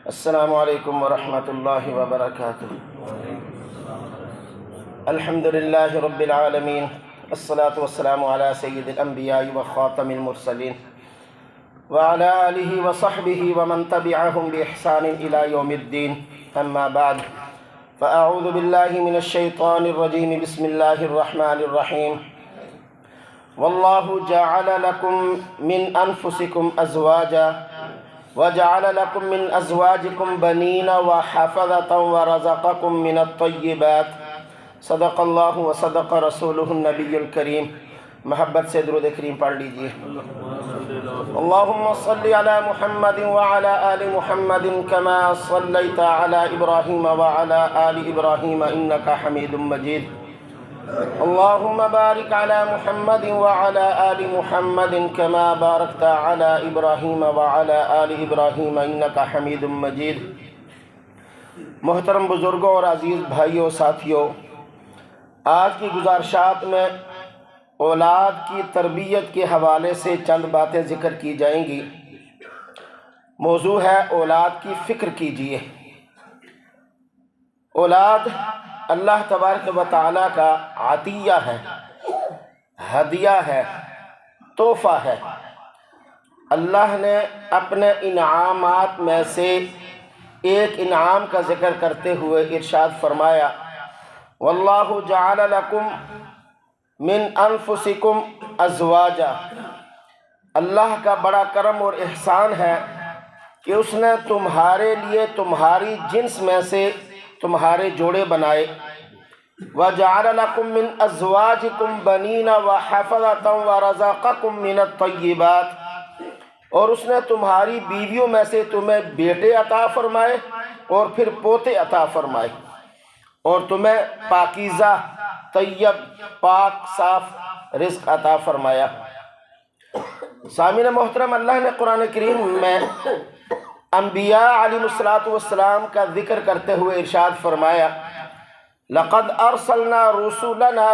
السلام علیکم ورحمۃ اللہ وبرکاتہ۔ الحمد للہ رب العالمین، الصلاة والسلام علی سید الانبیاء وخاتم المرسلین وعلی آلہ وصحبہ ومن تبعہم بإحسان الی یوم الدین، اما بعد فاعوذ باللہ من الشیطان الرجیم، بسم اللہ الرحمن الرحیم۔ واللہ جعل لکم من انفسکم ازواجا وجعل لكم من ازواجكم بنين وحفظة ورزقكم من الطيبات، صدق اللہ وصدق رسولہ النبی الکریم۔ محبت سے درود کریم پڑھ لیجئے۔ اللہم صلی علی محمد وعلی آل محمد کما صلیت علی ابراہیم وعلی آل ابراہیم انکا حمید مجید۔ اللہم بارک علی محمد وعلی آل محمد کما بارکت علی ابراہیم وعلی آل ابراہیم انکا حمید مجید۔ محترم بزرگوں اور عزیز بھائیوں ساتھیوں، آج کی گزارشات میں اولاد کی تربیت کے حوالے سے چند باتیں ذکر کی جائیں گی۔ موضوع ہے اولاد کی فکر کیجیے۔ اولاد اللہ تبارک و تعالیٰ کا عطیہ ہے، ہدیہ ہے، تحفہ ہے۔ اللہ نے اپنے انعامات میں سے ایک انعام کا ذکر کرتے ہوئے ارشاد فرمایا، واللہ جعل لکم من انفسکم ازواجا۔ اللہ کا بڑا کرم اور احسان ہے کہ اس نے تمہارے لیے تمہاری جنس میں سے تمہارے جوڑے بنائے۔ وَجَعَلَ لَكُم مِّنْ أَزْوَاجِكُمْ بَنِينَ وَحَفَظَةً وَرَزَقَكُم مِّنَ الطَّيِّبَاتِ، اور اس نے تمہاری بیویوں میں سے تمہیں بیٹے عطا فرمائے اور پھر پوتے عطا فرمائے، اور تمہیں پاکیزہ، طیب، پاک، صاف رزق عطا فرمایا۔ سامعین محترم، اللہ نے قرآن کریم میں انبیاء علیہ السلام کا ذکر کرتے ہوئے ارشاد فرمایا، لقد ارسلنا رسولنا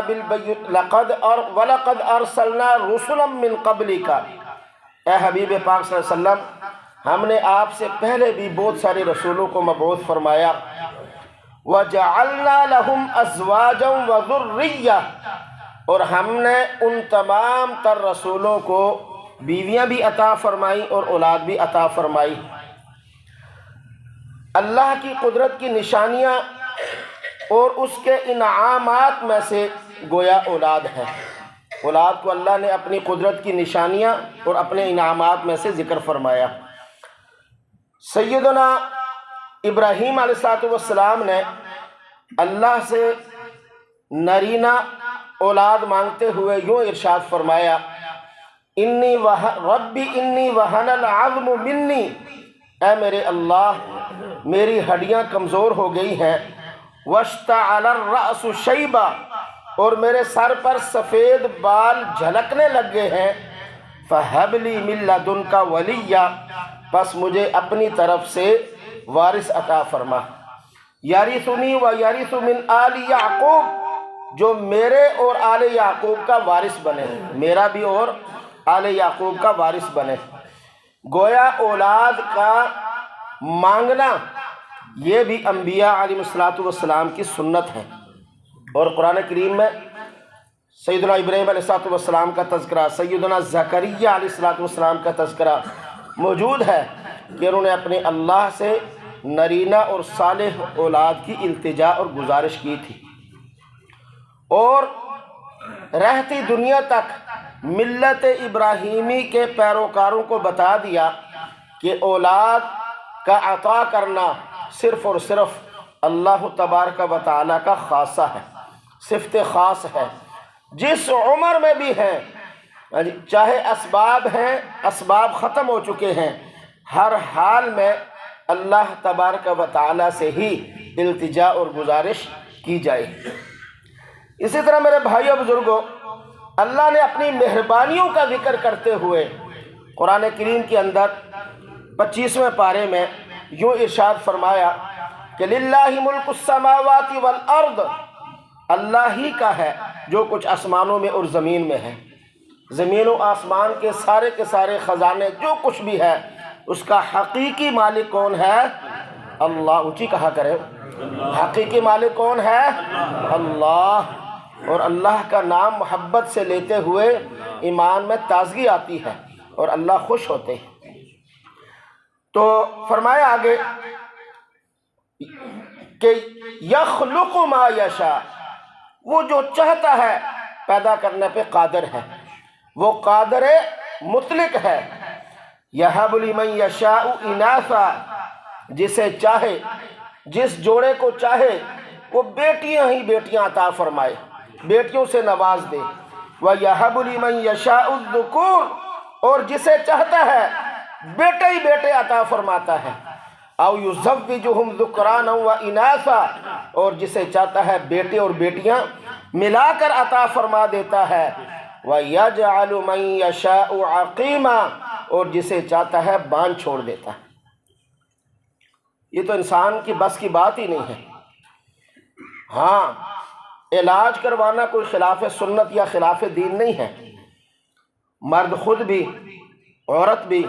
ولقد ارسلنا رسلا من قبلک۔ اے حبیب پاک صلی اللہ علیہ وسلم، ہم نے آپ سے پہلے بھی بہت سارے رسولوں کو مبعوث فرمایا۔ وجعلنا لهم ازواجا وذریہ، اور ہم نے ان تمام تر رسولوں کو بیویاں بھی عطا فرمائی اور اولاد بھی عطا فرمائی۔ اللہ کی قدرت کی نشانیاں اور اس کے انعامات میں سے گویا اولاد ہے۔ اولاد کو اللہ نے اپنی قدرت کی نشانیاں اور اپنے انعامات میں سے ذکر فرمایا۔ سیدنا ابراہیم علیہ السلام نے اللہ سے نرینہ اولاد مانگتے ہوئے یوں ارشاد فرمایا، ربی انی وہن العظم منی، اے میرے اللہ میری ہڈیاں کمزور ہو گئی ہیں، واشتعل الرأس شیبا، اور میرے سر پر سفید بال جھلکنے لگ گئے ہیں، فہب لی من لدنک ولیہ، پس مجھے اپنی طرف سے وارث عطا فرما، یرثنی ویرث من آل یعقوب، جو میرے اور آل یعقوب کا وارث بنے، میرا بھی اور آل یعقوب کا وارث بنے۔ گویا اولاد کا مانگنا یہ بھی انبیاء علیہ السلام کی سنت ہے، اور قرآن کریم میں سیدنا ابراہیم علیہ السلام کا تذکرہ، سیدنا زکریا علیہ السلام کا تذکرہ موجود ہے کہ انہوں نے اپنے اللہ سے نرینہ اور صالح اولاد کی التجا اور گزارش کی تھی، اور رہتی دنیا تک ملت ابراہیمی کے پیروکاروں کو بتا دیا کہ اولاد کا عطا کرنا صرف اور صرف اللہ تبارک و تعالیٰ کا خاصہ ہے، صفت خاص ہے۔ جس عمر میں بھی ہیں، چاہے اسباب ہیں، اسباب ختم ہو چکے ہیں، ہر حال میں اللہ تبارک و تعالیٰ سے ہی التجا اور گزارش کی جائے۔ اسی طرح میرے بھائیوں بزرگوں، اللہ نے اپنی مہربانیوں کا ذکر کرتے ہوئے قرآن کریم کے اندر 25ویں پارے میں یوں ارشاد فرمایا کہ للہ ملک السماوات والارض، اللہ ہی کا ہے جو کچھ آسمانوں میں اور زمین میں ہے۔ زمین و آسمان کے سارے خزانے جو کچھ بھی ہے اس کا حقیقی مالک کون ہے؟ اللہ، اونچی کہا کریں، حقیقی مالک کون ہے؟ اللہ۔ اور اللہ کا نام محبت سے لیتے ہوئے ایمان میں تازگی آتی ہے اور اللہ خوش ہوتے ہیں۔ تو فرمایا آگے کہ یخلق ما یشاء، وہ جو چاہتا ہے پیدا کرنے پہ قادر ہے، وہ قادر مطلق ہے۔ یہب لمن یشاء اناثا، جسے چاہے، جس جوڑے کو چاہے وہ بیٹیاں ہی بیٹیاں عطا فرمائے، بیٹیوں سے نواز دے۔ وَيَهَبُ لِمَن يَشَاءُ الذُّكُورَ، اور جسے چاہتا ہے بیٹے ہی بیٹے عطا فرماتا ہے۔ أَوْ يُزَوِّجُهُمْ ذُكْرَانًا وَإِنَاثًا، اور جسے چاہتا ہے بیٹے اور بیٹیاں ملا کر عطا فرما دیتا ہے۔ وَيَجْعَلُ مَن يَشَاءُ عَقِيمًا، اور جسے چاہتا ہے باندھ چھوڑ دیتا ہے۔ یہ تو انسان کی بس کی بات ہی نہیں ہے۔ ہاں، علاج کروانا کوئی خلاف سنت یا خلاف دین نہیں ہے۔ مرد خود بھی، عورت بھی،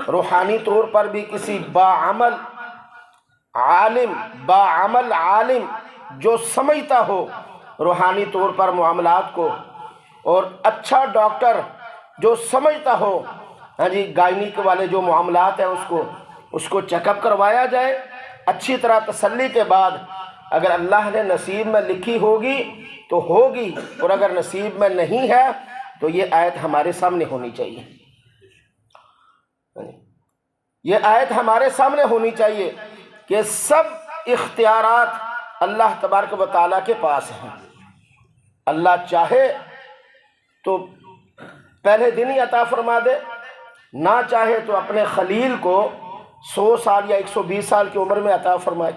روحانی طور پر بھی کسی باعمل عالم جو سمجھتا ہو روحانی طور پر معاملات کو، اور اچھا ڈاکٹر جو سمجھتا ہو ہاں جی گائنک والے جو معاملات ہیں اس کو چیک اپ کروایا جائے اچھی طرح تسلی کے بعد۔ اگر اللہ نے نصیب میں لکھی ہوگی تو ہوگی، اور اگر نصیب میں نہیں ہے تو یہ آیت ہمارے سامنے ہونی چاہیے، یہ آیت ہمارے سامنے ہونی چاہیے کہ سب اختیارات اللہ تبارک و تعالیٰ کے پاس ہیں۔ اللہ چاہے تو پہلے دن ہی عطا فرما دے، نہ چاہے تو اپنے خلیل کو 100 سال یا 120 سال کی عمر میں عطا فرمائے۔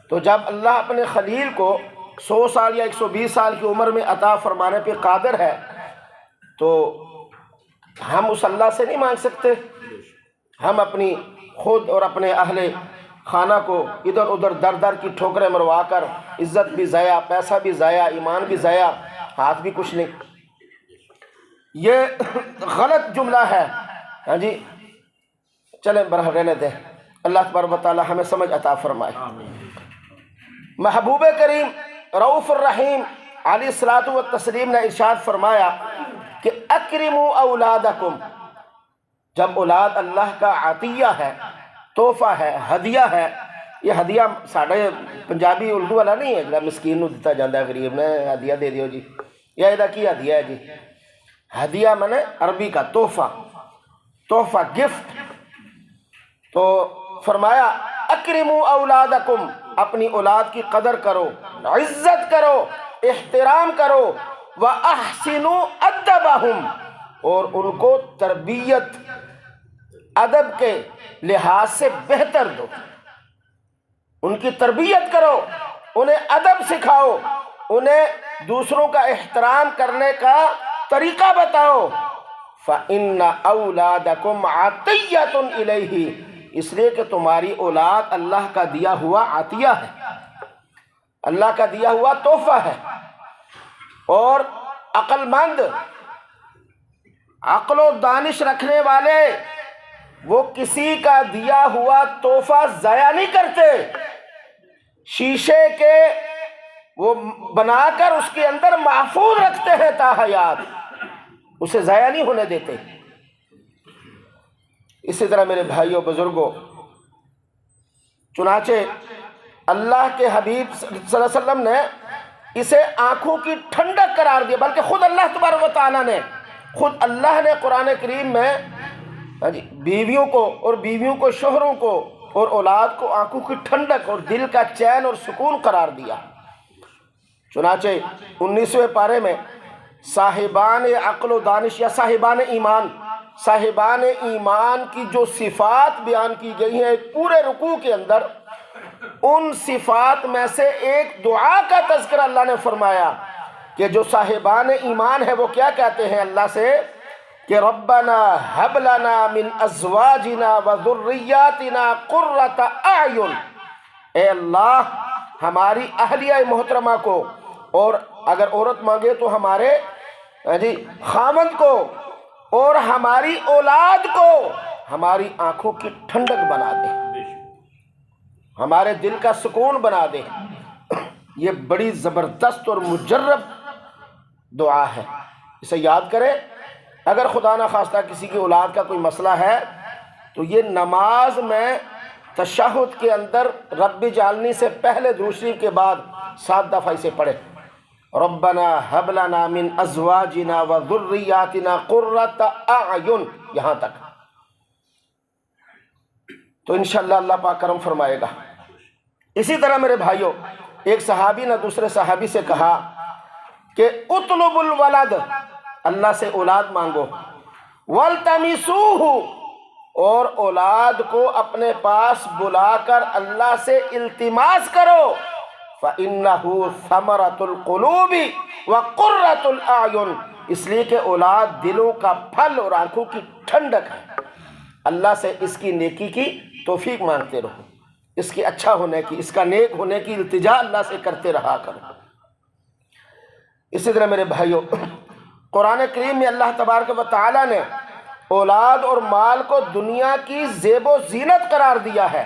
تو جب اللہ اپنے خلیل کو 100 سال یا 120 سال کی عمر میں عطا فرمانے پہ قادر ہے تو ہم اس اللہ سے نہیں مانگ سکتے؟ ہم اپنی خود اور اپنے اہل خانہ کو ادھر ادھر در در کی ٹھوکریں مروا کر عزت بھی ضائع، پیسہ بھی ضائع، ایمان بھی ضائع، ہاتھ بھی کچھ نہیں۔ یہ غلط جملہ ہے۔ ہاں جی، چلیں برہ رہنے دیں، اللہ تبارک و تعالی ہمیں سمجھ عطا فرمائے۔ محبوب کریم رؤوف الرحیم علیہ الصلوۃ والتسلیم نے ارشاد فرمایا کہ اکرموا اولادکم، جب اولاد اللہ کا عطیہ ہے، تحفہ ہے، ہدیہ ہے۔ یہ ہدیہ ساڑھے پنجابی اردو والا نہیں ہے جڑا مسکین نو دتا جاندہ ہے، غریب نے ہدیہ دے دیو جی، یا ایدہ کی ہدیہ ہے جی؟ ہدیہ منے عربی کا تحفہ، گفٹ۔ تو فرمایا اکرموا اولادکم، اپنی اولاد کی قدر کرو، عزت کرو، احترام کرو، وَأَحْسِنُوا أَدَّبَهُمْ، اور ان کو تربیت ادب کے لحاظ سے بہتر دو، ان کی تربیت کرو، انہیں ادب سکھاؤ، انہیں دوسروں کا احترام کرنے کا طریقہ بتاؤ۔ فَإِنَّ أَوْلَادَكُمْ عَطِيَّةٌ إِلَيْهِ، اس لیے کہ تمہاری اولاد اللہ کا دیا ہوا عطیہ ہے، اللہ کا دیا ہوا تحفہ ہے۔ اور عقل مند، عقل و دانش رکھنے والے وہ کسی کا دیا ہوا تحفہ ضائع نہیں کرتے، شیشے کے وہ بنا کر اس کے اندر محفوظ رکھتے ہیں تا حیات، اسے ضائع نہیں ہونے دیتے۔ اسی طرح میرے بھائیوں بزرگوں، چنانچہ اللہ کے حبیب صلی اللہ علیہ وسلم نے اسے آنکھوں کی ٹھنڈک قرار دیا، بلکہ خود اللہ تبارک و تعالیٰ نے، خود اللہ نے قرآن کریم میں بیویوں کو اور بیویوں کو، شوہروں کو اور اولاد کو آنکھوں کی ٹھنڈک اور دل کا چین اور سکون قرار دیا۔ چنانچہ 19ویں پارے میں صاحبان عقل و دانش یا صاحبان ایمان کی جو صفات بیان کی گئی ہیں ایک پورے رکوع کے اندر، ان صفات میں سے ایک دعا کا تذکرہ اللہ نے فرمایا کہ جو صاحبان ایمان ہے وہ کیا کہتے ہیں اللہ سے کہ ربنا ہب لنا من ازواجنا وذریاتنا قرۃ اعین، اے اللہ ہماری اہلیہ محترمہ کو، اور اگر عورت مانگے تو ہمارے خامند کو اور ہماری اولاد کو ہماری آنکھوں کی ٹھنڈک بنا دے۔ ہمارے دل کا سکون بنا دے۔ یہ بڑی زبردست اور مجرب دعا ہے، اسے یاد کرے۔ اگر خدا نہ خواستہ کسی کی اولاد کا کوئی مسئلہ ہے تو یہ نماز میں تشہد کے اندر رب جعلنی سے پہلے درود شریف کے بعد 7 دفعہ اسے پڑھے، ربنا هب لنا من ازواجنا وذریاتنا قرۃ اعین، یہاں تک، تو انشاءاللہ اللہ پاک کرم فرمائے گا۔ اسی طرح میرے بھائیوں، ایک صحابی نے دوسرے صحابی سے کہا کہ اطلب الولد، اللہ سے اولاد مانگو، والتمسوہ، اور اولاد کو اپنے پاس بلا کر اللہ سے التماس کرو، فَإِنَّهُ ثَمَرَةُ الْقُلُوبِ وَقُرَّةُ الْأَعْيُنِ، اس لیے کہ اولاد دلوں کا پھل اور آنکھوں کی ٹھنڈک ہے۔ اللہ سے اس کی نیکی کی توفیق مانگتے رہو، اس کے اچھا ہونے کی، اس کا نیک ہونے کی التجا اللہ سے کرتے رہا کرو۔ اسی طرح میرے بھائیوں، قرآن کریم میں اللہ تبارک و تعالی نے اولاد اور مال کو دنیا کی زیب و زینت قرار دیا ہے،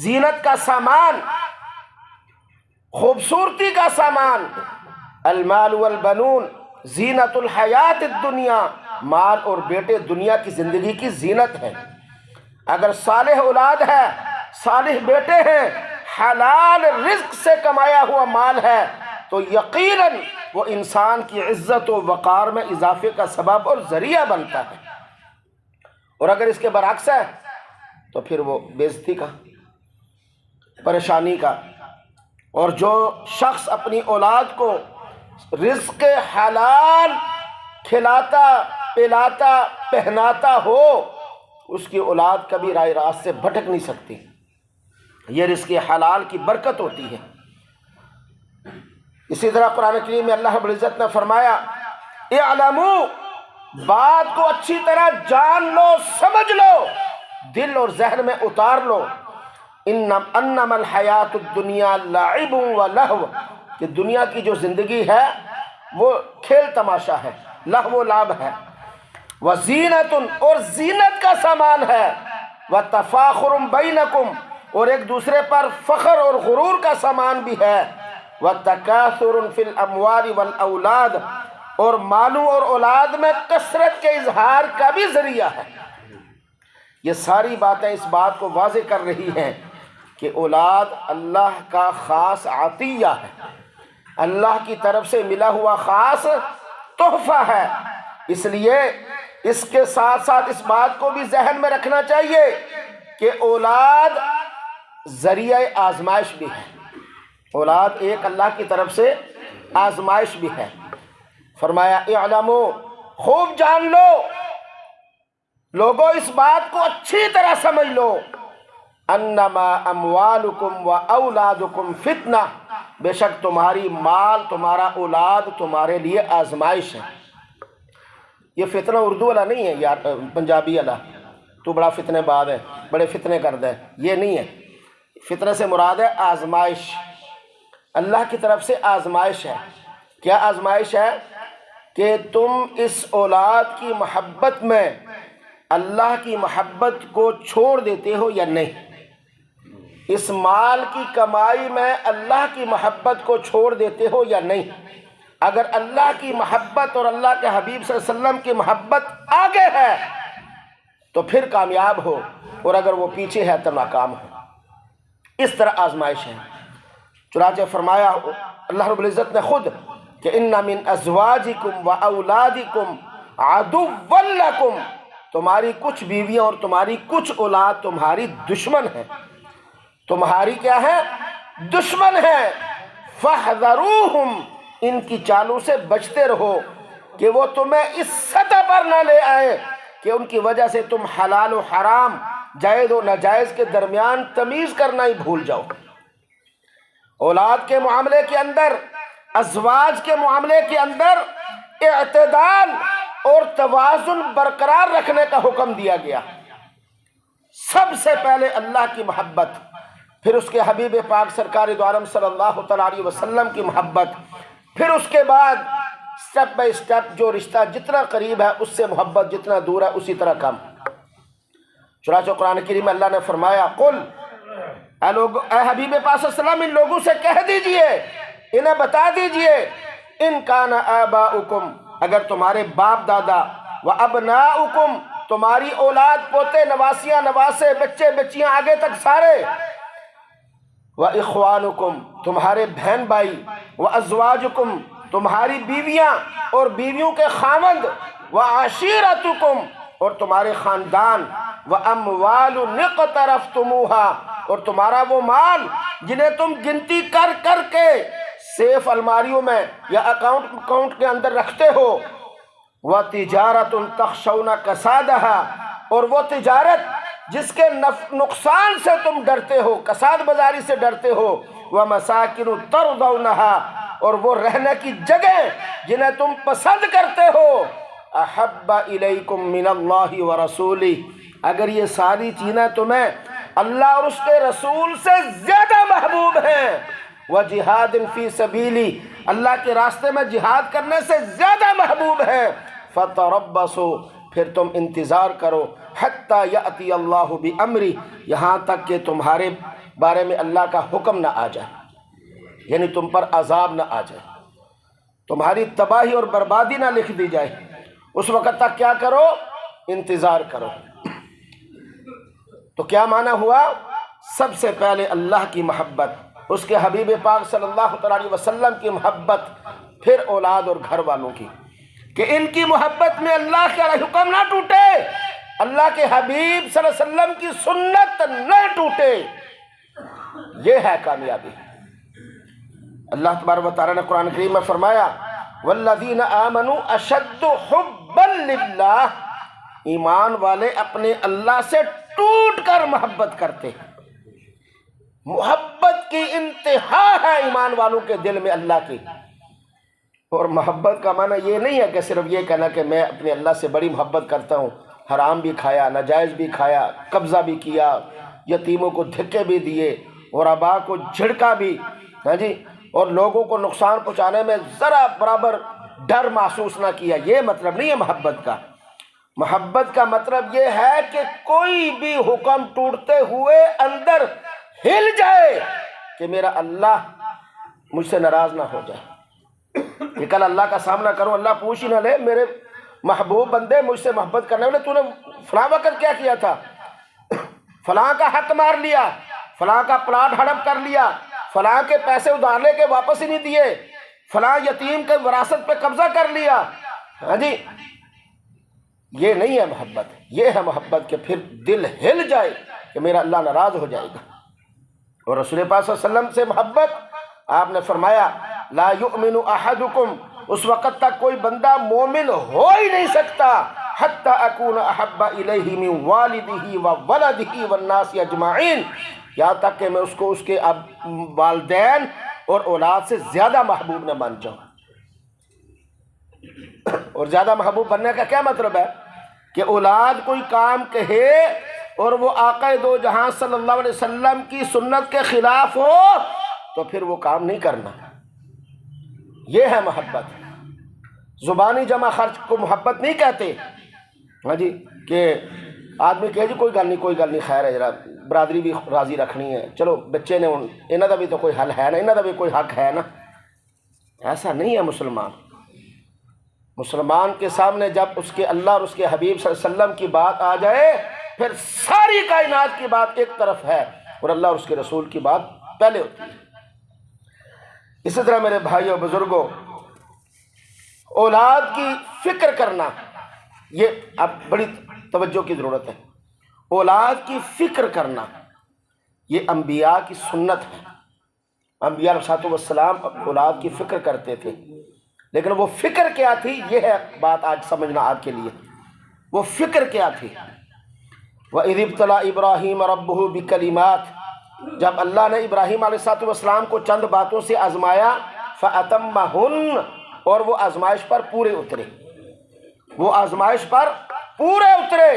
زینت کا سامان، خوبصورتی کا سامان۔ المال والبنون زینت الحیات الدنیا، مال اور بیٹے دنیا کی زندگی کی زینت ہیں۔ اگر صالح اولاد ہے، صالح بیٹے ہیں، حلال رزق سے کمایا ہوا مال ہے، تو یقیناً وہ انسان کی عزت و وقار میں اضافے کا سبب اور ذریعہ بنتا ہے۔ اور اگر اس کے برعکس ہے تو پھر وہ بے عزتی کا، پریشانی کا۔ اور جو شخص اپنی اولاد کو رزق حلال کھلاتا پلاتا پہناتا ہو، اس کی اولاد کبھی راہ راست سے بھٹک نہیں سکتی۔ یہ رزق حلال کی برکت ہوتی ہے۔ اسی طرح قرآن کریم میں اللہ رب العزت نے فرمایا، اعلموا، بات کو اچھی طرح جان لو، سمجھ لو، دل اور ذہن میں اتار لو، انما الحیات الدنیا لعب و لہو، کہ دنیا کی جو زندگی ہے وہ کھیل تماشا ہے، لہو و لعب ہے، وزینت، اور زینت کا سامان ہے، وتفاخر بینکم، اور ایک دوسرے پر فخر اور غرور کا سامان بھی ہے، وتکاثر فی الاموال والاولاد، اور مالوں اور اولاد میں کثرت کے اظہار کا بھی ذریعہ ہے۔ یہ ساری باتیں اس بات کو واضح کر رہی ہیں کہ اولاد اللہ کا خاص عطیہ ہے، اللہ کی طرف سے ملا ہوا خاص تحفہ ہے۔ اس لیے اس کے ساتھ ساتھ اس بات کو بھی ذہن میں رکھنا چاہیے کہ اولاد ذریعہ آزمائش بھی ہے، اولاد ایک اللہ کی طرف سے آزمائش بھی ہے۔ فرمایا اعلموا، خوب جان لو، لوگوں اس بات کو اچھی طرح سمجھ لو، انما اموالکم و اولادکم فتنہ، بے شک تمہاری مال، تمہارا اولاد تمہارے لیے آزمائش ہے۔ یہ فتنہ اردو والا نہیں ہے یار، پنجابی والا، تو بڑا فتنے باز ہے، بڑے فتنے کرد ہے، یہ نہیں ہے۔ فتنہ سے مراد ہے آزمائش، اللہ کی طرف سے آزمائش ہے۔ کیا آزمائش ہے؟ کہ تم اس اولاد کی محبت میں اللہ کی محبت کو چھوڑ دیتے ہو یا نہیں، اس مال کی کمائی میں اللہ کی محبت کو چھوڑ دیتے ہو یا نہیں۔ اگر اللہ کی محبت اور اللہ کے حبیب صلی اللہ علیہ وسلم کی محبت آگے ہے تو پھر کامیاب ہو، اور اگر وہ پیچھے ہے تو ناکام ہو۔ اس طرح آزمائش ہے۔ چنانچہ فرمایا اللہ رب العزت نے خود کہ ان من ازواجکم و اولادکم عدوا لکم، تمہاری کچھ بیویاں اور تمہاری کچھ اولاد تمہاری دشمن ہیں، تمہاری کیا ہے؟ دشمن ہے۔ فاحذروہم، ان کی چالوں سے بچتے رہو کہ وہ تمہیں اس سطح پر نہ لے آئے کہ ان کی وجہ سے تم حلال و حرام، جائز و ناجائز کے درمیان تمیز کرنا ہی بھول جاؤ۔ اولاد کے معاملے کے اندر، ازواج کے معاملے کے اندر اعتدال اور توازن برقرار رکھنے کا حکم دیا گیا۔ سب سے پہلے اللہ کی محبت، پھر اس کے حبیب پاک سرکار دو عالم صلی اللہ تعالیٰ علیہ وسلم کی محبت، پھر اس کے بعد سٹیپ بائی سٹیپ جو رشتہ جتنا قریب ہے اس سے محبت جتنا دور ہے اسی طرح کم۔ چنانچہ قرآن کریم میں اللہ نے فرمایا قل، اے حبیب پاک صلی اللہ علیہ وسلم ان لوگوں سے کہہ دیجئے، انہیں بتا دیجئے، ان کان آباؤکم اگر تمہارے باپ دادا، و ابناؤکم تمہاری اولاد پوتے نواسیاں نواسے بچے بچیاں آگے تک سارے، و اخوانکم تمہارے بہن بھائی، و ازواجکم تمہاری بیویاں اور بیویوں کے خاوند، و عشیرتکم اور تمہارے خاندان، و اموال اقترفتموہا اور تمہارا وہ مال جنہیں تم گنتی کر کر کے سیف الماریوں میں یا اکاؤنٹ کے اندر رکھتے ہو، و تجارت تخشون کسادہا اور وہ تجارت جس کے نقصان سے تم ڈرتے ہو، کساد بازاری سے ڈرتے ہو، و مساکن ترضونہا اور وہ رہنے کی جگہ جنہیں تم پسند کرتے ہو، احب الیکم من اللہ و رسولہ اگر یہ ساری چیزیں تمہیں اللہ اور اس کے رسول سے زیادہ محبوب ہیں، و جہاد فی سبیلی اللہ کے راستے میں جہاد کرنے سے زیادہ محبوب ہیں، فتربصوا پھر تم انتظار کرو، حتی یأتی اللہ بامری یہاں تک کہ تمہارے بارے میں اللہ کا حکم نہ آ جائے، یعنی تم پر عذاب نہ آ جائے، تمہاری تباہی اور بربادی نہ لکھ دی جائے، اس وقت تک کیا کرو؟ انتظار کرو۔ تو کیا معنی ہوا؟ سب سے پہلے اللہ کی محبت، اس کے حبیب پاک صلی اللہ علیہ وسلم کی محبت، پھر اولاد اور گھر والوں کی، کہ ان کی محبت میں اللہ کا حکم نہ ٹوٹے، اللہ کے حبیب صلی اللہ علیہ وسلم کی سنت نہ ٹوٹے، یہ ہے کامیابی۔ اللہ تبارک و تعالیٰ نے قرآن کریم میں فرمایا والذین آمنوا اشد حبا للہ ایمان والے اپنے اللہ سے ٹوٹ کر محبت کرتے ہیں، محبت کی انتہا ہے ایمان والوں کے دل میں اللہ کی۔ اور محبت کا معنی یہ نہیں ہے کہ صرف یہ کہنا کہ میں اپنے اللہ سے بڑی محبت کرتا ہوں، حرام بھی کھایا، ناجائز بھی کھایا، قبضہ بھی کیا، یتیموں کو دھکے بھی دیے، غرباء کو جھڑکا بھی، ہاں جی، اور لوگوں کو نقصان پہنچانے میں ذرا برابر ڈر محسوس نہ کیا، یہ مطلب نہیں ہے محبت کا۔ محبت کا مطلب یہ ہے کہ کوئی بھی حکم ٹوٹتے ہوئے اندر ہل جائے کہ میرا اللہ مجھ سے ناراض نہ ہو جائے، کہ کل اللہ کا سامنا کروں، اللہ پوچھ ہی نہ لے میرے محبوب بندے مجھ سے محبت کرنے والے تو نے فلاں وقت کیا کیا تھا، فلاں کا حق مار لیا، فلاں کا پلاٹ ہڑپ کر لیا، فلاں کے پیسے ادھار لے کے واپس ہی نہیں دیے، فلاں یتیم کے وراثت پہ قبضہ کر لیا، ہاں جی، یہ نہیں ہے محبت۔ یہ ہے محبت کہ پھر دل ہل جائے کہ میرا اللہ ناراض ہو جائے گا۔ اور رسول پاک صلی اللہ علیہ وسلم سے محبت، آپ نے فرمایا لا یؤمن احدکم اس وقت تک کوئی بندہ مومن ہو ہی نہیں سکتا حتی اکون احب الیہ من والدہ و ولدہ والناس اجمعین، یہاں تک کہ میں اس کو اس کے والدین اور اولاد سے زیادہ محبوب نہ بن جاؤں۔ اور زیادہ محبوب بننے کا کیا مطلب ہے؟ کہ اولاد کوئی کام کہے اور وہ آقا دو جہاں صلی اللہ علیہ وسلم کی سنت کے خلاف ہو تو پھر وہ کام نہیں کرنا، یہ ہے محبت۔ زبانی جمع خرچ کو محبت نہیں کہتے، ہاں جی، کہ آدمی کہے جی کوئی گل نہیں خیر ہے، ذرا برادری بھی راضی رکھنی ہے، چلو بچے نے انہوں کا بھی تو کوئی حل ہے نا، انہوں کا بھی کوئی حق ہے نا، ایسا نہیں ہے۔ مسلمان کے سامنے جب اس کے اللہ اور اس کے حبیب صلی اللہ علیہ وسلم کی بات آ جائے پھر ساری کائنات کی بات ایک طرف ہے اور اللہ اور اس کے رسول کی بات پہلے ہوتی ہے۔ اسی طرح میرے بھائیوں بزرگوں، اولاد کی فکر کرنا یہ اب بڑی توجہ کی ضرورت ہے۔ اولاد کی فکر کرنا یہ انبیاء کی سنت ہے۔ انبیاء علیہ السلام اولاد کی فکر کرتے تھے، لیکن وہ فکر کیا تھی یہ ہے بات آج سمجھنا آپ کے لیے۔ وہ فکر کیا تھی؟ وَإِذِ ابْتَلَىٰ إِبْرَاهِيمَ رَبُّهُ بِكَلِمَاتٍ جب اللہ نے ابراہیم علیہ السلام کو چند باتوں سے آزمایا، فَأَتَمَّهُنَّ اور وہ آزمائش پر پورے اترے، وہ آزمائش پر پورے اترے۔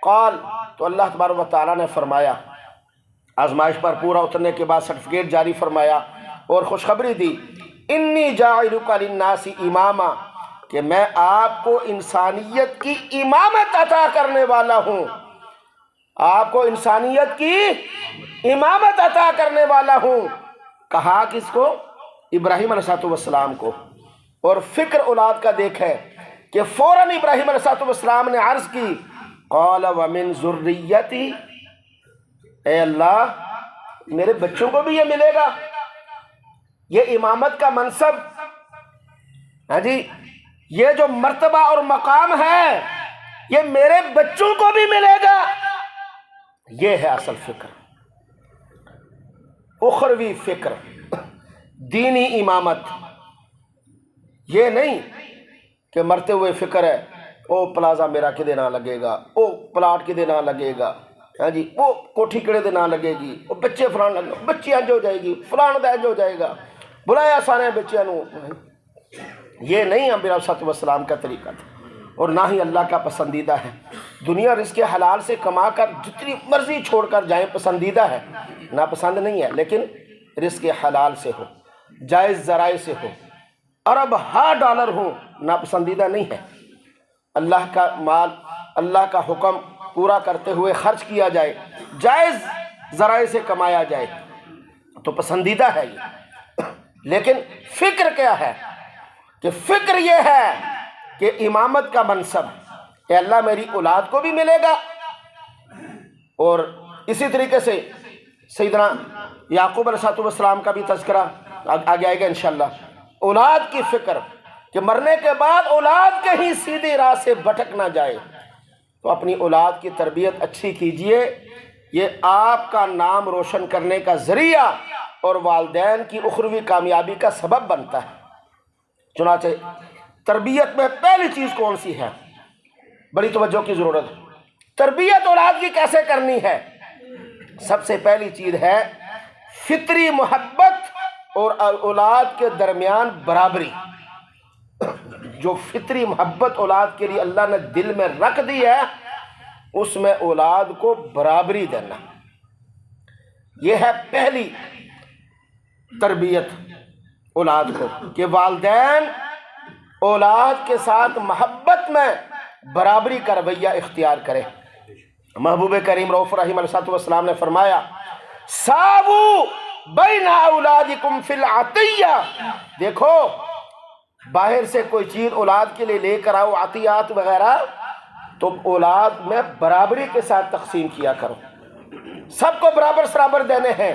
قال تو اللہ تبارک و تعالیٰ نے فرمایا، آزمائش پر پورا اترنے کے بعد سرٹیفکیٹ جاری فرمایا اور خوشخبری دی، انی جاعلک للناس اماما کہ میں آپ کو انسانیت کی امامت عطا کرنے والا ہوں۔ آپ کو انسانیت کی امامت عطا کرنے والا ہوں. کہا کس کو؟ ابراہیم علیہ السلام کو. اور فکر اولاد کا دیکھے کہ فوراً ابراہیم علیہ السلام نے عرض کی قال ومن ذریتی، اے اللہ میرے بچوں کو بھی یہ ملے گا، یہ امامت کا منصب، ہاں جی، یہ جو مرتبہ اور مقام ہے یہ میرے بچوں کو بھی ملے گا. یہ ہے اصل فکر، اخروی فکر، دینی امامت. یہ نہیں کہ مرتے ہوئے فکر ہے او پلازا میرا کدے نہ لگے گا، او پلاٹ کدے نہ لگے گا، ہاں جی، وہ کوٹھی کڑے دے نہ لگے گی، وہ بچے فلان لگے، بچی انج ہو جائے گی، فلان دا انج ہو جائے گا، بلایا سارے بچیاں نو. یہ نہیں انبیاء علیہ السلام کا طریقہ تھا، اور نہ ہی اللہ کا پسندیدہ ہے. دنیا رزق حلال سے کما کر جتنی مرضی چھوڑ کر جائیں پسندیدہ ہے، ناپسند نہیں ہے، لیکن رزق حلال سے ہو، جائز ذرائع سے ہو، ارب ہا ڈالر ہو، ناپسندیدہ نہیں ہے. اللہ کا مال اللہ کا حکم پورا کرتے ہوئے خرچ کیا جائے، جائز ذرائع سے کمایا جائے تو پسندیدہ ہے یہ. لیکن فکر کیا ہے؟ کہ فکر یہ ہے کہ امامت کا منصب، کہ اللہ میری اولاد کو بھی ملے گا. اور اسی طریقے سے سیدنا یعقوب علیہ السلام کا بھی تذکرہ آگے آئے گا انشاءاللہ. اولاد کی فکر کہ مرنے کے بعد اولاد کہیں سیدھی راہ سے بھٹک نہ جائے، تو اپنی اولاد کی تربیت اچھی کیجئے. یہ آپ کا نام روشن کرنے کا ذریعہ اور والدین کی اخروی کامیابی کا سبب بنتا ہے. چنانچہ تربیت میں پہلی چیز کون سی ہے؟ بڑی توجہ کی ضرورت ہے. تربیت اولاد کی کیسے کرنی ہے؟ سب سے پہلی چیز ہے فطری محبت اور اولاد کے درمیان برابری. جو فطری محبت اولاد کے لیے اللہ نے دل میں رکھ دی ہے اس میں اولاد کو برابری دینا. یہ ہے پہلی تربیت اولاد کو، کہ والدین اولاد کے ساتھ محبت میں برابری کا رویہ اختیار کرے. محبوب کریم رؤوف رحیم علیہ السلام نے فرمایا ساوو بین اولادکم فی العطیہ. دیکھو باہر سے کوئی چیز اولاد کے لیے لے کر آؤ، عطیات وغیرہ، تو اولاد میں برابری کے ساتھ تقسیم کیا کرو، سب کو برابر سرابر دینے ہیں.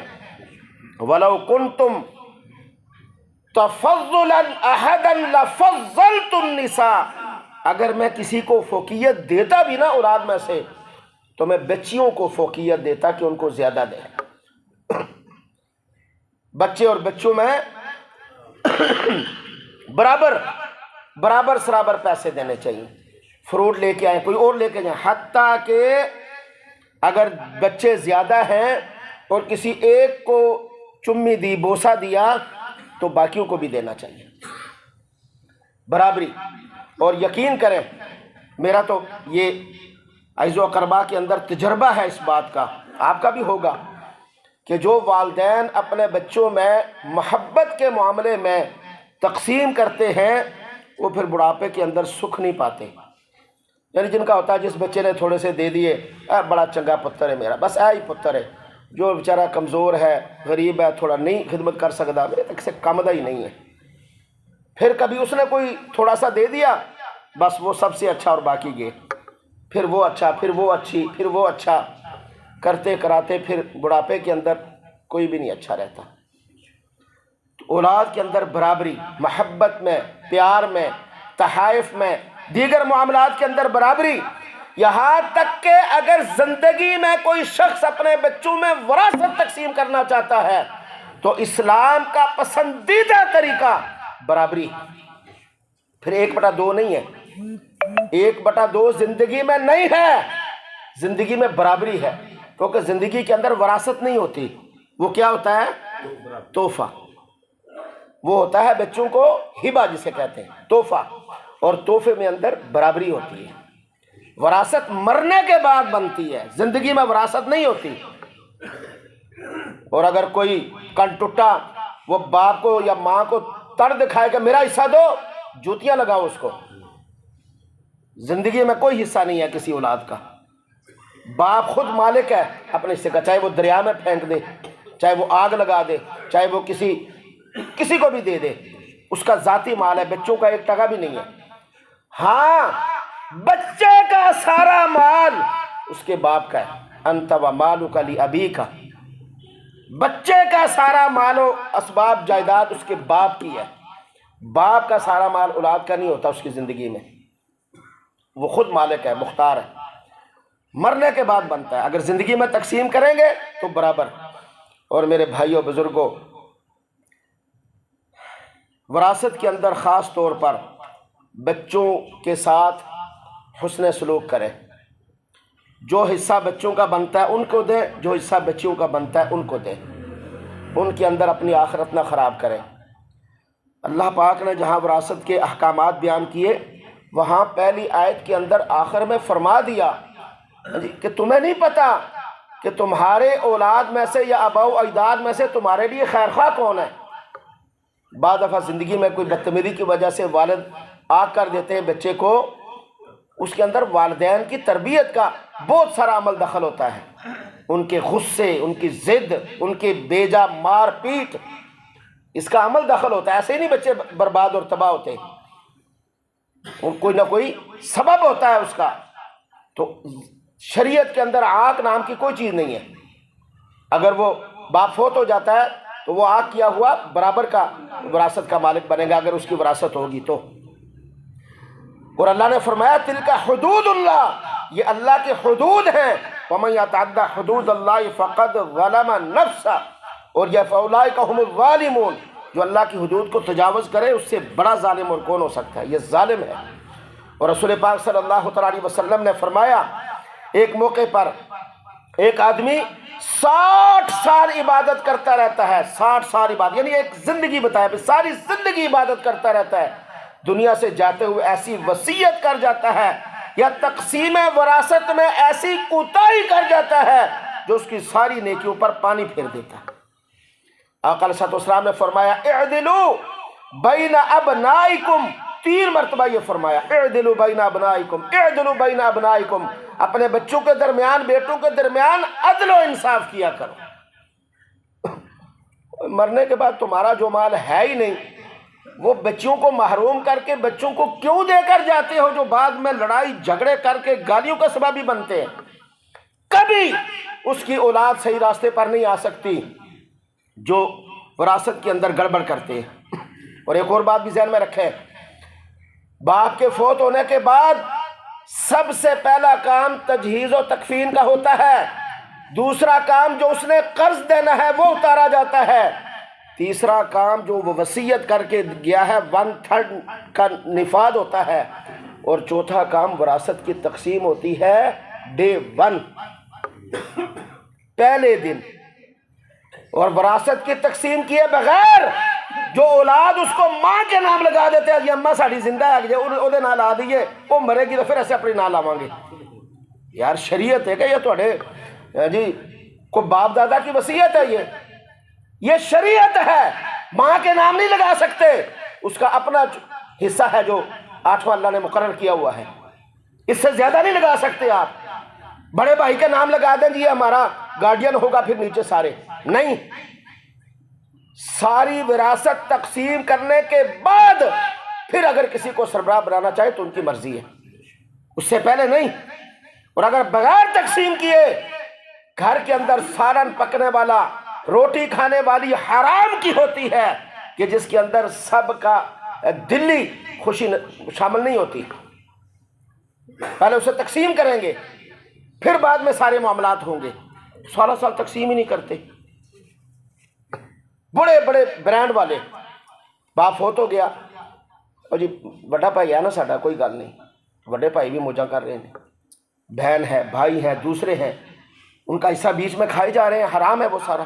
وَلَوْ كُنْتُمْ تَفَضُّلًا أَحَدًا لَفَضَّلْتُ النِّسَاءَ. اگر میں کسی کو فوقیت دیتا بھی نا اولاد میں سے تو میں بچیوں کو فوقیت دیتا کہ ان کو زیادہ دیں. بچے اور بچوں میں برابر سرابر پیسے دینے چاہیے. فروٹ لے کے آئیں کوئی اور لے کے جائیں، حتیٰ کہ اگر بچے زیادہ ہیں اور کسی ایک کو چمی دی، بوسہ دیا، تو باقیوں کو بھی دینا چاہیے. برابری. اور یقین کریں میرا تو یہ عزیز و اقربا کے اندر تجربہ ہے اس بات کا، آپ کا بھی ہوگا، کہ جو والدین اپنے بچوں میں محبت کے معاملے میں تقسیم کرتے ہیں وہ پھر بڑھاپے کے اندر سکھ نہیں پاتے. یعنی جن کا ہوتا ہے جس بچے نے تھوڑے سے دے دیے، بڑا چنگا پتر ہے میرا، بس ہی پتر ہے. جو بیچارہ کمزور ہے، غریب ہے، تھوڑا نہیں خدمت کر سکتا، میرے تک سے کم دا ہی نہیں ہے. پھر کبھی اس نے کوئی تھوڑا سا دے دیا، بس وہ سب سے اچھا اور باقی گئے، پھر وہ اچھا، پھر وہ اچھی، پھر وہ اچھا، کرتے کراتے پھر بڑھاپے کے اندر کوئی بھی نہیں اچھا رہتا. اولاد کے اندر برابری، محبت میں، پیار میں، تحائف میں، دیگر معاملات کے اندر برابری. یہاں تک کہ اگر زندگی میں کوئی شخص اپنے بچوں میں وراثت تقسیم کرنا چاہتا ہے تو اسلام کا پسندیدہ طریقہ برابری. پھر 1/2 نہیں ہے، 1/2 زندگی میں نہیں ہے، زندگی میں برابری ہے. کیونکہ زندگی کے اندر وراثت نہیں ہوتی، وہ کیا ہوتا ہے؟ تحفہ. وہ ہوتا ہے بچوں کو ہبہ جسے کہتے ہیں، تحفہ. اور تحفے میں اندر برابری ہوتی ہے. وراثت مرنے کے بعد بنتی ہے، زندگی میں وراثت نہیں ہوتی. اور اگر کوئی کن ٹوٹا وہ باپ کو یا ماں کو تڑ دکھائے کہ میرا حصہ دو، جوتیاں لگاؤ اس کو. زندگی میں کوئی حصہ نہیں ہے کسی اولاد کا. باپ خود مالک ہے اپنے حصے کا، چاہے وہ دریا میں پھینک دے، چاہے وہ آگ لگا دے، چاہے وہ کسی کو بھی دے دے، اس کا ذاتی مال ہے، بچوں کا 1 ٹکا بھی نہیں ہے۔ ہاں بچے کا سارا مال اس کے باپ کا ہے، انت و مالک لابیک، بچے کا سارا مال و اسباب جائیداد اس کے باپ کی ہے۔ باپ کا سارا مال اولاد کا نہیں ہوتا اس کی زندگی میں، وہ خود مالک ہے، مختار ہے، مرنے کے بعد بنتا ہے، اگر زندگی میں تقسیم کریں گے تو برابر۔ اور میرے بھائیوں بزرگوں، وراثت کے اندر خاص طور پر بچوں کے ساتھ حسن سلوک کریں، جو حصہ بچوں کا بنتا ہے ان کو دیں، جو حصہ بچیوں کا بنتا ہے ان کو دیں، ان کے اندر اپنی آخرت نہ خراب کریں۔ اللہ پاک نے جہاں وراثت کے احکامات بیان کیے وہاں پہلی آیت کے اندر آخر میں فرما دیا کہ تمہیں نہیں پتا کہ تمہارے اولاد میں سے یا آباء و اجداد میں سے تمہارے لیے خیر خواہ کون ہے۔ بعض دفعہ زندگی میں کوئی بدتمیزی کی وجہ سے والد آگ کر دیتے ہیں بچے کو، اس کے اندر والدین کی تربیت کا بہت سارا عمل دخل ہوتا ہے، ان کے غصے، ان کی ضد، ان کے بیجا مار پیٹ، اس کا عمل دخل ہوتا ہے۔ ایسے ہی نہیں بچے برباد اور تباہ ہوتے، کوئی نہ کوئی سبب ہوتا ہے اس کا۔ تو شریعت کے اندر آگ نام کی کوئی چیز نہیں ہے، اگر وہ باپ فوت ہو جاتا ہے تو وہ آگ کیا ہوا برابر کا وراثت کا مالک بنے گا اگر اس کی وراثت ہوگی تو۔ اور اللہ نے فرمایا تلک حدود اللہ، یہ اللہ کے حدود ہیں، ومن یتعد حدود اللہ فقد ظلم نفسہ، اور یہ فاولئک هم الظالمون، جو اللہ کی حدود کو تجاوز کرے اس سے بڑا ظالم اور کون ہو سکتا ہے، یہ ظالم ہے۔ اور رسول پاک صلی اللہ علیہ وسلم نے فرمایا ایک موقع پر ایک آدمی 60 سال عبادت کرتا رہتا ہے، 60 سال عبادت، یعنی ایک زندگی بتایا، ساری زندگی عبادت کرتا رہتا ہے، دنیا سے جاتے ہوئے ایسی وصیت کر جاتا ہے یا تقسیم وراثت میں ایسی کوتاہی کر جاتا ہے جو اس کی ساری نیکیوں پر پانی پھیر دیتا ہے۔ آقا علیہ السلام نے فرمایا اعدلوا بین ابنائکم، 3 مرتبہ یہ فرمایا اعدلوا بین ابنائکم، اعدلوا بین ابنائکم، اپنے بچوں کے درمیان، بیٹوں کے درمیان عدل و انصاف کیا کرو۔ مرنے کے بعد تمہارا جو مال ہے ہی نہیں، وہ بچوں کو محروم کر کے بچوں کو کیوں دے کر جاتے ہو، جو بعد میں لڑائی جھگڑے کر کے گالیوں کا سبب بھی بنتے ہیں۔ کبھی اس کی اولاد صحیح راستے پر نہیں آ سکتی جو وراثت کے اندر گڑبڑ کرتے ہیں۔ اور ایک اور بات بھی ذہن میں رکھیں، باپ کے فوت ہونے کے بعد سب سے پہلا کام تجہیز و تکفین کا ہوتا ہے، دوسرا کام جو اس نے قرض دینا ہے وہ اتارا جاتا ہے، تیسرا کام جو وہ وصیت کر کے گیا ہے 1/3 کا نفاذ ہوتا ہے، اور چوتھا کام وراثت کی تقسیم ہوتی ہے ڈے 1، پہلے دن۔ اور وراثت کی تقسیم کیے بغیر جو اولاد اس کو ماں کے نام لگا دیتے ہیں، یہ اماں ساڑی زندہ ہے، وہ نہ لا دیئے، وہ مرے گی تو پھر ایسے اپنی نہ لاواں گے۔ یار شریعت ہے کہ یہ توڑے جی کو باپ دادا کی وصیت ہے، یہ شریعت ہے، ماں کے نام نہیں لگا سکتے، اس کا اپنا حصہ ہے جو 8واں اللہ نے مقرر کیا ہوا ہے، اس سے زیادہ نہیں لگا سکتے آپ۔ بڑے بھائی کے نام لگا دیں جی ہمارا گارڈین ہوگا، پھر نیچے سارے نہیں۔ ساری وراثت تقسیم کرنے کے بعد پھر اگر کسی کو سربراہ بنانا چاہے تو ان کی مرضی ہے، اس سے پہلے نہیں۔ اور اگر بغیر تقسیم کیے گھر کے اندر سالن پکنے والا، روٹی کھانے والی حرام کی ہوتی ہے کہ جس کے اندر سب کا دلی خوشی شامل نہیں ہوتی، پہلے اسے تقسیم کریں گے پھر بعد میں سارے معاملات ہوں گے۔ 16 سال تقسیم ہی نہیں کرتے۔ بڑے بڑے برانڈ والے، باپ فوت ہو گیا اور جی بڑا بھائی ہے نا ساڈا، کوئی گل نہیں، بڑے بھائی بھی موجہ کر رہے ہیں، بہن ہے، بھائی ہیں، دوسرے ہیں، ان کا حصہ بیچ میں کھائے جا رہے ہیں، حرام ہے وہ سارا۔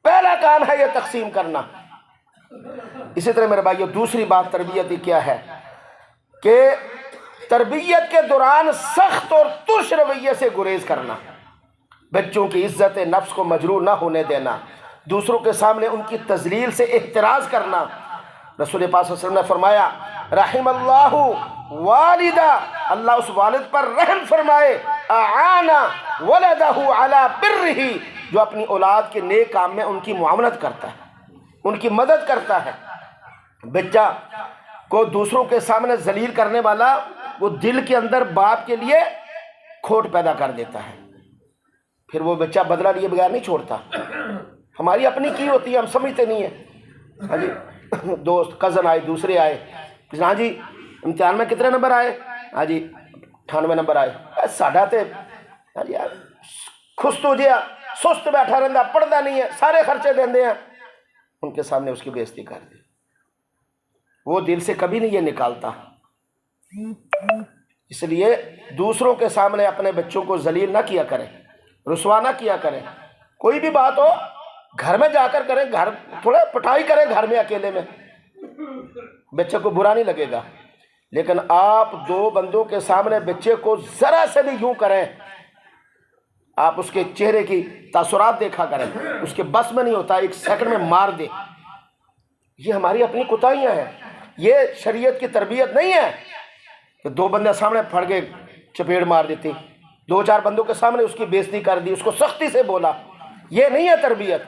پہلا کام ہے یہ تقسیم کرنا۔ اسی طرح میرے بھائیو دوسری بات تربیت کی کیا ہے کہ تربیت کے دوران سخت اور ترش رویے سے گریز کرنا، بچوں کی عزت نفس کو مجروح نہ ہونے دینا، دوسروں کے سامنے ان کی تذلیل سے احتراز کرنا، رسول پاک صلی اللہ علیہ وسلم نے فرمایا رحم اللہ والدہ، اللہ اس والد پر رحم فرمائے، اعانا ولدہ علی برہ، جو اپنی اولاد کے نیک کام میں ان کی معاونت کرتا ہے، ان کی مدد کرتا ہے۔ بچہ کو دوسروں کے سامنے ذلیل کرنے والا وہ دل کے اندر باپ کے لیے کھوٹ پیدا کر دیتا ہے، پھر وہ بچہ بدلہ لیے بغیر نہیں چھوڑتا۔ ہماری اپنی کی ہوتی ہے، ہم سمجھتے نہیں ہیں۔ ہاں جی، دوست کزن آئے، دوسرے آئے، ہاں جی امتحان میں کتنے نمبر آئے؟ ہاں جی 98 نمبر آئے۔ ساڈا تے ہاں جی خست ہو جیا، سست بیٹھا رہتا، پڑھتا نہیں ہے، سارے خرچے دیندے ہیں، ان کے سامنے اس کی بے عزتی کر دی۔ وہ دل سے کبھی نہیں یہ نکالتا۔ اس لیے دوسروں کے سامنے اپنے بچوں کو ذلیل نہ کیا کریں، رسوا نہ کیا کریں۔ کوئی بھی بات ہو گھر میں جا کر کریں، گھر تھوڑا پٹائی کریں گھر میں اکیلے میں، بچے کو برا نہیں لگے گا۔ لیکن آپ دو بندوں کے سامنے بچے کو ذرا سے بھی یوں کریں، آپ اس کے چہرے کی تاثرات دیکھا کریں، اس کے بس میں نہیں ہوتا ایک سیکنڈ میں مار دے۔ یہ ہماری اپنی کوتاہیاں ہیں، یہ شریعت کی تربیت نہیں ہے کہ دو بندے سامنے پھڑ کے چپیڑ مار دیتی، دو چار بندوں کے سامنے اس کی بے عزتی کر دی، اس کو سختی سے بولا۔ یہ نہیں ہے تربیت۔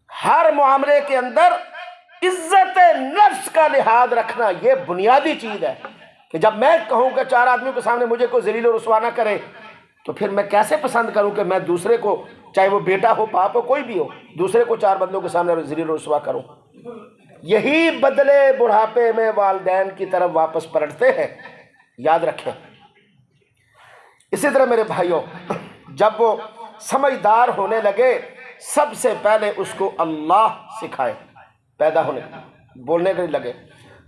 ہر معاملے کے اندر عزت نفس کا لحاظ رکھنا یہ بنیادی چیز ہے، کہ جب میں کہوں کہ چار آدمیوں کے سامنے مجھے کوئی ذلیل و رسوا نہ کرے، تو پھر میں کیسے پسند کروں کہ میں دوسرے کو، چاہے وہ بیٹا ہو، باپ ہو، کوئی بھی ہو، دوسرے کو چار بندوں کے سامنے ذلیل و رسوا کروں؟ یہی بدلے بڑھاپے میں والدین کی طرف واپس پلٹتے ہیں، یاد رکھیں۔ اسی طرح میرے بھائیوں، جب وہ سمجھدار ہونے لگے، سب سے پہلے اس کو اللہ سکھائے، پیدا ہونے بولنے کے لگے۔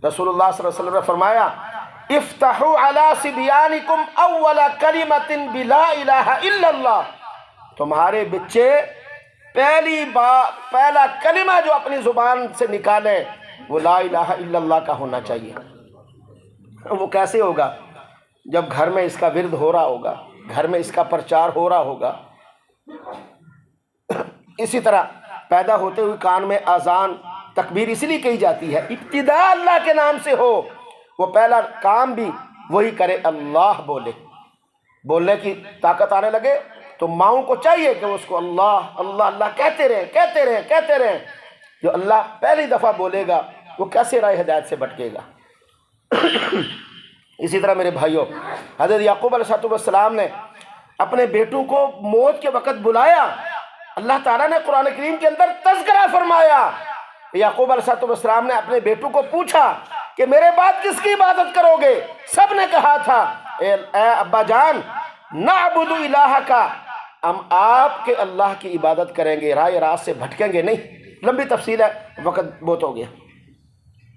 رسول اللہ صلی اللہ علیہ وسلم نے فرمایا افتحوا علی صبیانکم اول کلمۃ بلا الہ الا اللہ، تمہارے بچے پہلا کلمہ جو اپنی زبان سے نکالیں وہ لا الہ الا اللہ کا ہونا چاہیے۔ وہ کیسے ہوگا؟ جب گھر میں اس کا ورد ہو رہا ہوگا، گھر میں اس کا پرچار ہو رہا ہوگا۔ اسی طرح پیدا ہوتے ہوئے کان میں اذان تکبیر اس لیے کہی جاتی ہے، ابتدا اللہ کے نام سے ہو، وہ پہلا کام بھی وہی کرے، اللہ بولے، بولنے کی طاقت آنے لگے تو ماؤں کو چاہیے کہ وہ اس کو اللہ اللہ اللہ کہتے رہیں کہتے رہیں کہتے رہیں۔ جو اللہ پہلی دفعہ بولے گا وہ کیسے راہ ہدایت سے بھٹکے گا؟ اسی طرح میرے بھائیوں، حضرت یعقوب علیہ السلام نے اپنے بیٹوں کو موت کے وقت بلایا، اللہ تعالیٰ نے قرآن کریم کے اندر تذکرہ فرمایا۔ یعقوب علیہ السلام نے اپنے بیٹوں کو پوچھا کہ میرے بعد کس کی عبادت کرو گے؟ سب نے کہا تھا اے ابا جان نعبد الہک، ہم آپ کے اللہ کی عبادت کریں گے، راہ راست سے بھٹکیں گے نہیں۔ لمبی تفصیل ہے، وقت بہت ہو گیا۔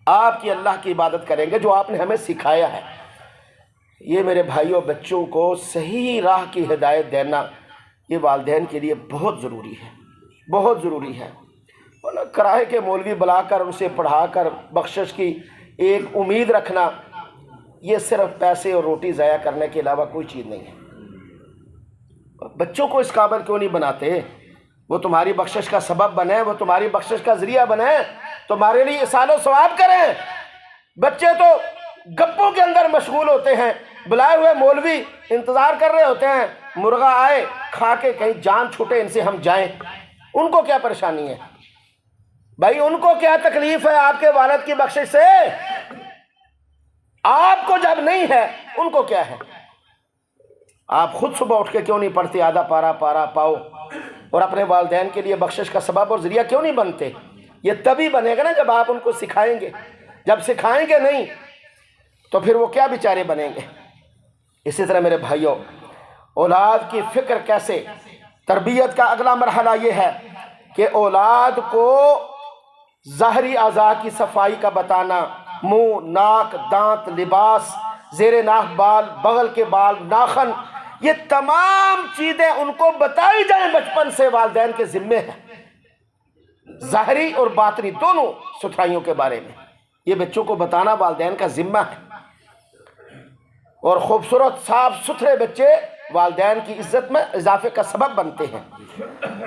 آپ کی اللہ کی عبادت کریں گے جو آپ نے ہمیں سکھایا ہے۔ یہ میرے بھائیوں، بچوں کو صحیح راہ کی ہدایت دینا یہ والدین کے لیے بہت ضروری ہے، بہت ضروری ہے۔ ورنہ کراہے کے مولوی بلا کر ان سے پڑھا کر بخشش کی ایک امید رکھنا، یہ صرف پیسے اور روٹی ضائع کرنے کے علاوہ کوئی چیز نہیں ہے۔ بچوں کو اس قابل کیوں نہیں بناتے؟ وہ تمہاری بخشش کا سبب بنے، وہ تمہاری بخشش کا ذریعہ بنے، تمہارے لیے احسان و ثواب کریں۔ بچے تو گپوں کے اندر مشغول ہوتے ہیں، بلائے ہوئے مولوی انتظار کر رہے ہوتے ہیں، مرغا آئے کھا کے کہیں جان چھوٹے ان سے ہم جائیں۔ ان کو کیا پریشانی ہے بھائی؟ ان کو کیا تکلیف ہے آپ کے والد کی بخشش سے؟ آپ کو جب نہیں ہے ان کو کیا ہے؟ آپ خود صبح اٹھ کے کیوں نہیں پڑھتے آدھا پارا پارا پاؤ، اور اپنے والدین کے لیے بخشش کا سبب اور ذریعہ کیوں نہیں بنتے؟ یہ تبھی بنے گا نا جب آپ ان کو سکھائیں گے۔ جب سکھائیں گے نہیں تو پھر وہ کیا بیچارے بنیں گے؟ اسی طرح میرے بھائیوں، اولاد کی فکر کیسے؟ تربیت کا اگلا مرحلہ یہ ہے کہ اولاد کو ظاہری اعضاء کی صفائی کا بتانا، منہ، ناک، دانت، لباس، زیر ناک بال، بغل کے بال، ناخن، یہ تمام چیزیں ان کو بتائی جائیں بچپن سے، والدین کے ذمے ہے۔ ظاہری اور باطنی دونوں ستھرائیوں کے بارے میں یہ بچوں کو بتانا والدین کا ذمہ ہے۔ اور خوبصورت صاف ستھرے بچے والدین کی عزت میں اضافے کا سبب بنتے ہیں۔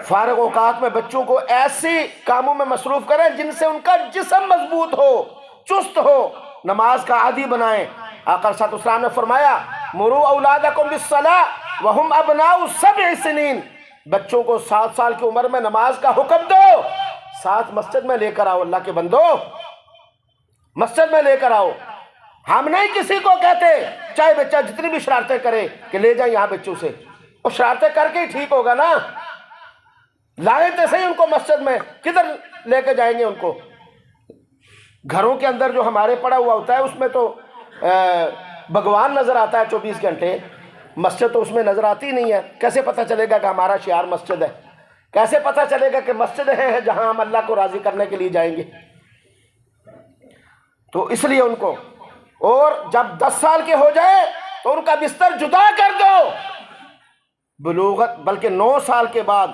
فارغ اوقات میں بچوں کو ایسی کاموں میں مصروف کریں جن سے ان کا جسم مضبوط ہو، چست ہو، نماز کا عادی بنائیں۔ آقا صلی اللہ علیہ وسلم نے فرمایا مروا اولادکم بالصلاۃ وہم ابناء 7 سنین، بچوں کو 7 سال کی عمر میں نماز کا حکم دو، ساتھ مسجد میں لے کر آؤ۔ اللہ کے بندو مسجد میں لے کر آؤ۔ ہم نہیں کسی کو کہتے چاہے بچہ جتنی بھی شرارتیں کرے کہ لے جائیں یہاں بچوں سے، وہ شرارتیں کر کے ہی ٹھیک ہوگا نا، لائیں تو صحیح ان کو مسجد میں، کدھر لے کے جائیں گے ان کو؟ گھروں کے اندر جو ہمارے پڑا ہوا ہوتا ہے اس میں تو بھگوان نظر آتا ہے 24 گھنٹے، مسجد تو اس میں نظر آتی نہیں ہے۔ کیسے پتہ چلے گا کہ ہمارا شعار مسجد ہے؟ کیسے پتہ چلے گا کہ مسجد ہے جہاں ہم اللہ کو راضی کرنے کے لیے جائیں گے؟ تو اس لیے ان کو، اور جب 10 سال کے ہو جائے تو ان کا بستر جدا کر دو۔ بلوغت بلکہ 9 سال کے بعد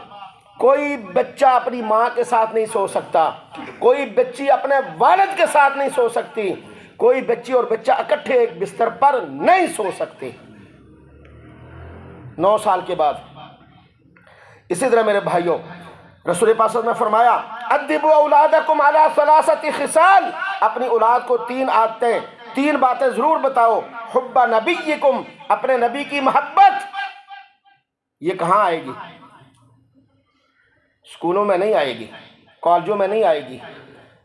کوئی بچہ اپنی ماں کے ساتھ نہیں سو سکتا، کوئی بچی اپنے والد کے ساتھ نہیں سو سکتی، کوئی بچی اور بچہ اکٹھے ایک بستر پر نہیں سو سکتے 9 سال کے بعد۔ اسی طرح میرے بھائیوں، رسول پاک صلی اللہ علیہ وسلم نے فرمایا ادبوا اولادکم علی 3 خصال، اپنی اولاد کو 3 عادتیں، 3 باتیں ضرور بتاؤ۔ حب نبیکم، اپنے نبی کی محبت۔ یہ کہاں آئے گی؟ اسکولوں میں نہیں آئے گی، کالجوں میں نہیں آئے گی،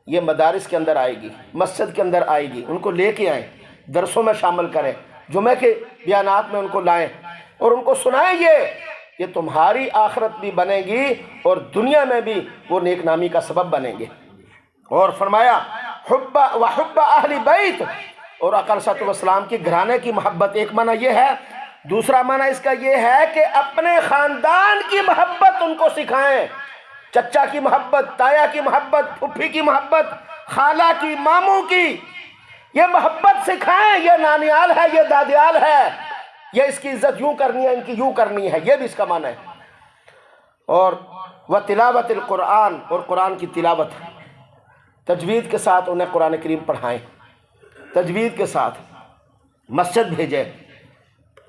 یہ مدارس کے اندر آئے گی، مسجد کے اندر آئے گی۔ ان کو لے کے آئیں، درسوں میں شامل کریں، جمعہ کے بیانات میں ان کو لائیں اور ان کو سنائیں۔ یہ تمہاری آخرت بھی بنے گی اور دنیا میں بھی وہ نیک نامی کا سبب بنیں گے۔ اور فرمایا حب اہل بیت، اور آقا صلی اللہ علیہ وسلم کی گھرانے کی محبت ایک معنی یہ ہے، دوسرا معنی اس کا یہ ہے کہ اپنے خاندان کی محبت ان کو سکھائیں، چچا کی محبت، تایا کی محبت، پھپھی کی محبت، خالہ کی، ماموں کی، یہ محبت سکھائیں۔ یہ نانیال ہے، یہ دادیال ہے، یہ اس کی عزت یوں کرنی ہے، ان کی یوں کرنی ہے، یہ بھی اس کا معنی ہے۔ اور وتلاوت القرآن، اور قرآن کی تلاوت، تجوید کے ساتھ انہیں قرآن کریم پڑھائیں، تجوید کے ساتھ مسجد بھیجیں،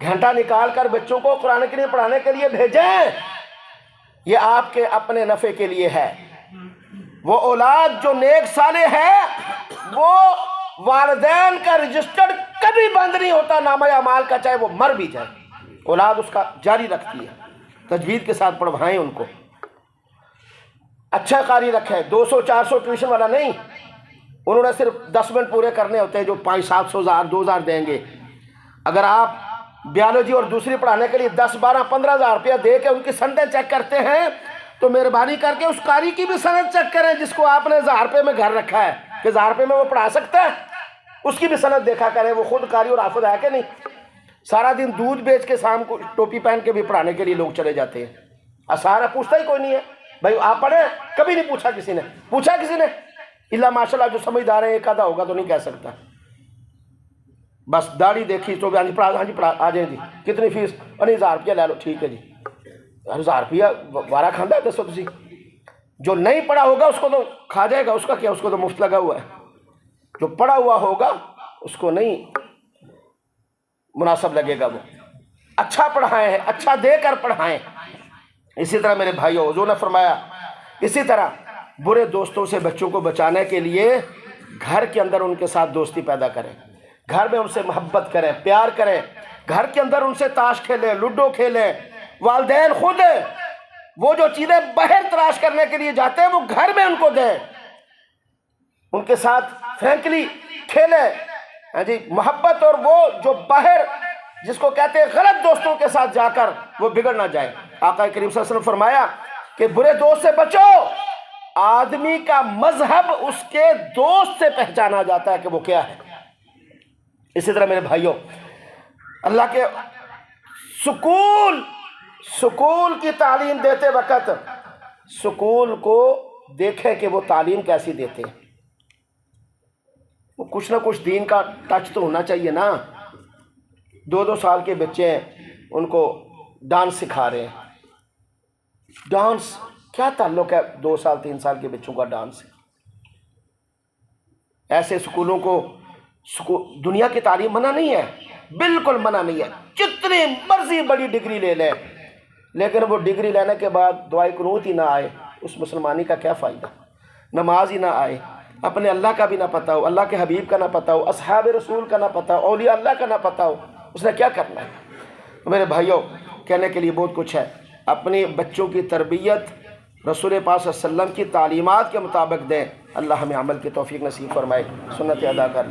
گھنٹہ نکال کر بچوں کو قرآن کریم پڑھانے کے لیے بھیجیں۔ یہ آپ کے اپنے نفع کے لیے ہے۔ وہ اولاد جو نیک صالح ہے وہ والدین کا رجسٹرڈ کبھی بند نہیں ہوتا نامہ اعمال کا، چاہے وہ مر بھی جائے، اولاد اس کا جاری رکھتی ہے۔ تجوید کے ساتھ پڑھوائیں ان کو، اچھا قاری رکھیں، 200-400 ٹیوشن والا نہیں، انہوں نے صرف 10 منٹ پورے کرنے ہوتے ہیں جو 500-700 2,000 دیں گے۔ اگر آپ بیالوجی اور دوسری پڑھانے کے لیے 10-12-15,000 روپیہ دے کے ان کی سندیں چیک کرتے ہیں تو مہربانی کر کے اس قاری کی بھی سند چیک کریں جس کو آپ نے 1,000 روپے میں گھر رکھا ہے کہ 1,000 روپے میں وہ پڑھا سکتا ہے، اس کی بھی سند دیکھا کریں وہ خود قاری اور حافظ ہے کہ نہیں۔ سارا دن دودھ بیچ کے شام کو ٹوپی پہن کے بھی پڑھانے کے لیے لوگ چلے جاتے ہیں، سارا پوچھتا ہی کوئی نہیں ہے بھائی آپ پڑھیں، کبھی نہیں پوچھا کسی نے، پوچھا کسی نے؟ اللہ ماشاءاللہ جو سمجھدار ہے ایک آدھا ہوگا تو نہیں کہہ سکتا، بس داڑھی دیکھی تو ہاں جی پڑھا، ہاں جی پڑھا، آ جائیں جی کتنی فیس؟ 1,000 روپیہ لے لو، ٹھیک ہے جی۔ 1,000 روپیہ وارہ کھاندہ ہے؟ دسو تسی، جو نہیں پڑھا ہوگا اس کو تو کھا جائے گا، اس کا کیا، اس کو تو مفت لگا ہوا ہے، جو پڑھا ہوا ہوگا اس کو نہیں مناسب لگے گا۔ وہ اچھا پڑھائیں، اچھا دے کر پڑھائیں۔ اسی طرح میرے بھائیو، حضور نے فرمایا اسی طرح برے دوستوں سے بچوں کو بچانے کے لیے گھر کے اندر ان کے ساتھ دوستی پیدا کریں، گھر میں ان سے محبت کریں، پیار کریں، گھر کے اندر ان سے تاش کھیلیں، لوڈو کھیلیں۔ والدین خود وہ جو چیزیں باہر تلاش کرنے کے لیے جاتے ہیں وہ گھر میں ان کو دیں، ان کے ساتھ فرینکلی کھیلیں، ہاں جی محبت، اور وہ جو باہر جس کو کہتے ہیں غلط دوستوں کے ساتھ جا کر وہ بگڑ نہ جائے۔ آقا کریم صلی اللہ علیہ وسلم فرمایا کہ برے دوست سے بچو، آدمی کا مذہب اس کے دوست سے پہچانا جاتا ہے کہ وہ کیا ہے۔ اسی طرح میرے بھائیوں، اللہ کے سکول کی تعلیم دیتے وقت سکول کو دیکھیں کہ وہ تعلیم کیسی دیتے ہیں، وہ کچھ نہ کچھ دین کا ٹچ تو ہونا چاہیے نا۔ 2 سال کے بچے ہیں، ان کو ڈانس سکھا رہے ہیں، ڈانس کیا تعلق ہے 2 سال 3 سال کے بچوں کا ڈانس؟ ایسے سکولوں کو دنیا کی تعلیم منع نہیں ہے، بالکل منع نہیں ہے، جتنی مرضی بڑی ڈگری لے لیں، لیکن وہ ڈگری لینے کے بعد دعائے قنوت ہی نہ آئے، اس مسلمانی کا کیا فائدہ؟ نماز ہی نہ آئے، اپنے اللہ کا بھی نہ پتہ ہو، اللہ کے حبیب کا نہ پتہ ہو، اصحاب رسول کا نہ پتہ ہو، اولیاء اللہ کا نہ پتہ ہو، اس نے کیا کرنا ہے؟ میرے بھائیوں، کہنے کے لیے بہت کچھ ہے۔ اپنی بچوں کی تربیت رسول پاک صلی اللہ علیہ وسلم کی تعلیمات کے مطابق دیں۔ اللہ ہمیں عمل کی توفیق نصیب فرمائے، سنت ادا کر لیں۔